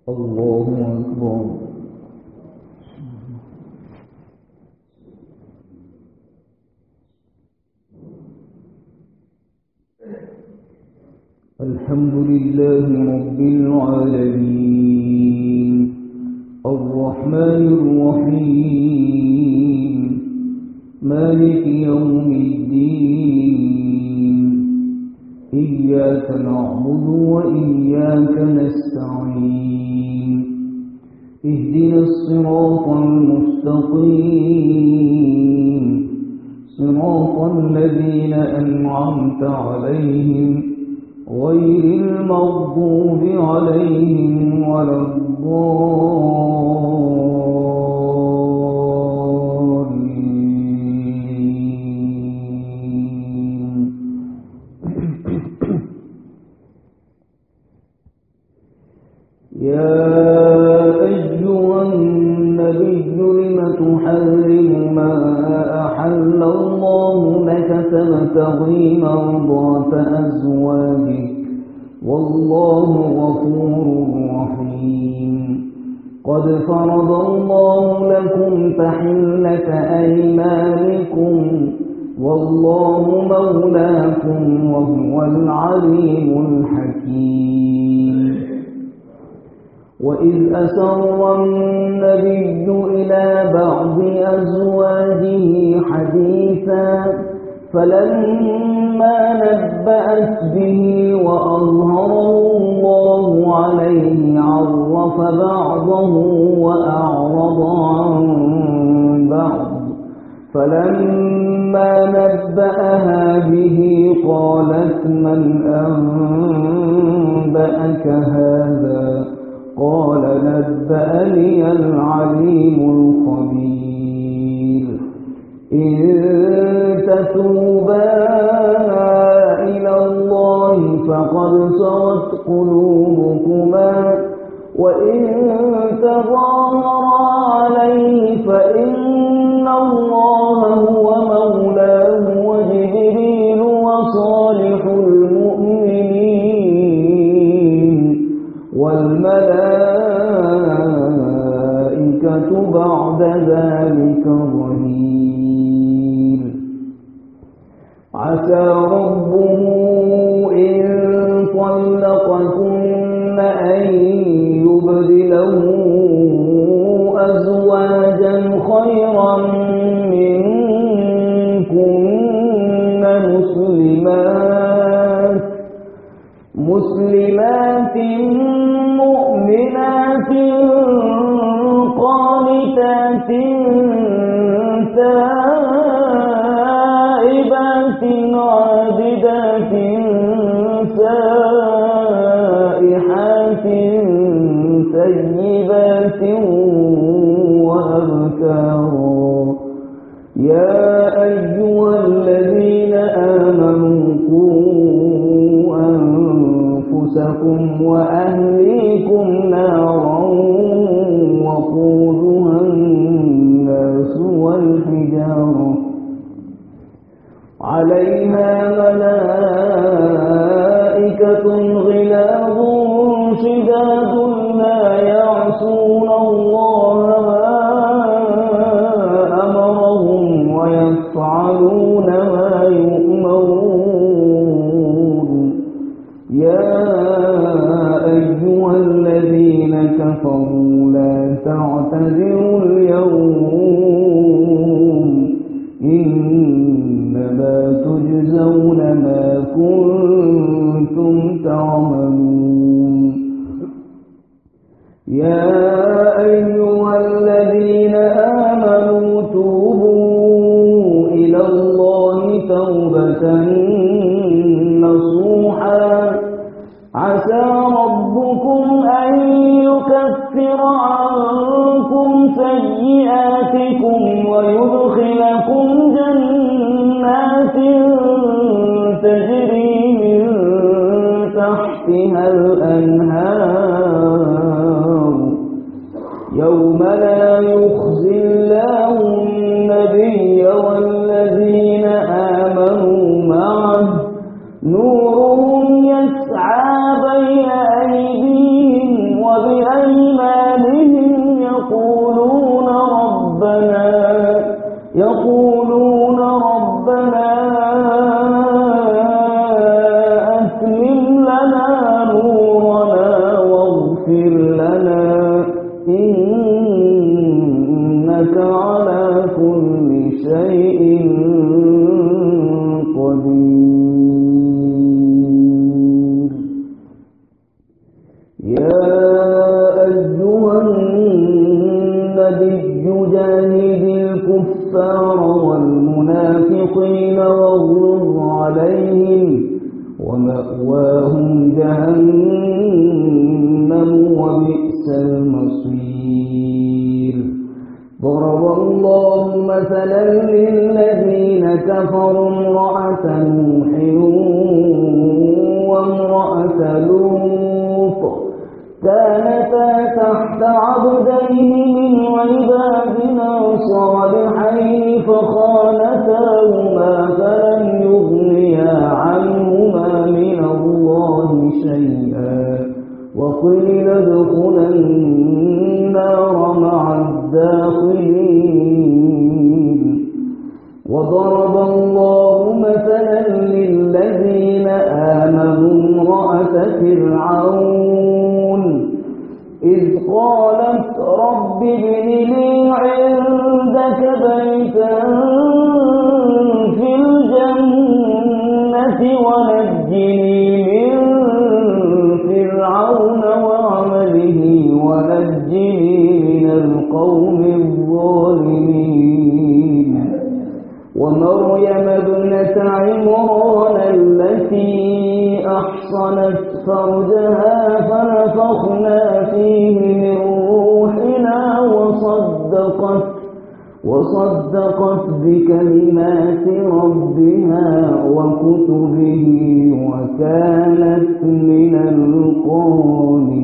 الله أكبر. الحمد لله رب العالمين الرحمن الرحيم مالك يوم الدين إياك نعبد وإياك نستعين اهدنا الصراط المستقيم صراط الذين أنعمت عليهم غير المغضوب عليهم ولا الضالين. يا أيها النبي لم تحرم ما أحل الله لك تبتغي مرضات أزواجك والله غفور رحيم. قد فرض الله لكم تحلة أيمانكم والله مولاكم وهو العليم الحكيم. وإذ أسر النبي إلى بعض أزواجه حديثا فلما نبأت به وأظهره الله عليه عرف بعضه وأعرض عن بعض فلما نبأها به قالت من أنبأك هذا قال نبأني العليم الخبير. إن تتوبا إلى الله فقد صغت قلوبكما وإن تظاهرا عليه فإن الله هو مولاه وجبريل وصالح المؤمنين والملائكة بعد ذلك ظهير. عسى ربه إن طلقكن أن يبدله أزواجا خيرا منكن مسلمات مؤمنات قانتات تائبات عابدات سائحات ثيبات وأبكارا. يا أيها الذين آمنوا قوا أنفسكم وأهليكم نارا وقودها الناس والحجارة عليها ملائكة غلاظ شداد لا يعصون الله ما أمرهم ويفعلون ما يؤمرون. يا أيها الذين كفروا لا تعتذروا اليوم إنما تجزون ما كنتم تعملون. يا أيها الذين آمنوا توبوا إلى الله توبة نصوحا عسى ربكم أن يكفر عنكم سيئاتكم ويدخلكم جنات تجري من تحتها الأنهار يوم لا يخزي الله النبي والذين آمنوا معه نورهم يسعى بين أيديهم وبأيديهم فاغفر لنا إنك على كل شيء قدير. يا أيها النبي جاهد الكفار والمنافقين واغلظ عليهم ومأواهم جهنم وبئس المصير. ضرب الله مثلا للذين كفروا امرأة نوح وامرأة لوط كانتا تحت عبدين من عبادنا صالحين فخانتاهما فلم يغنيا عنهما من الله شيئا وقيل ادخلا النار مع الداخلين. وضرب الله مثلا للذين آمنوا امرأة فرعون إذ قالت رب ابن لي عندك بيتا في الجنة ونجني من فرعون وعمله ونجني من القوم الظالمين. ومريم ابنة عمران التي أحصنت فرجها فنفخنا فيه من روحنا وصدقت بكلمات ربها وكتبه وكانت من القانتين.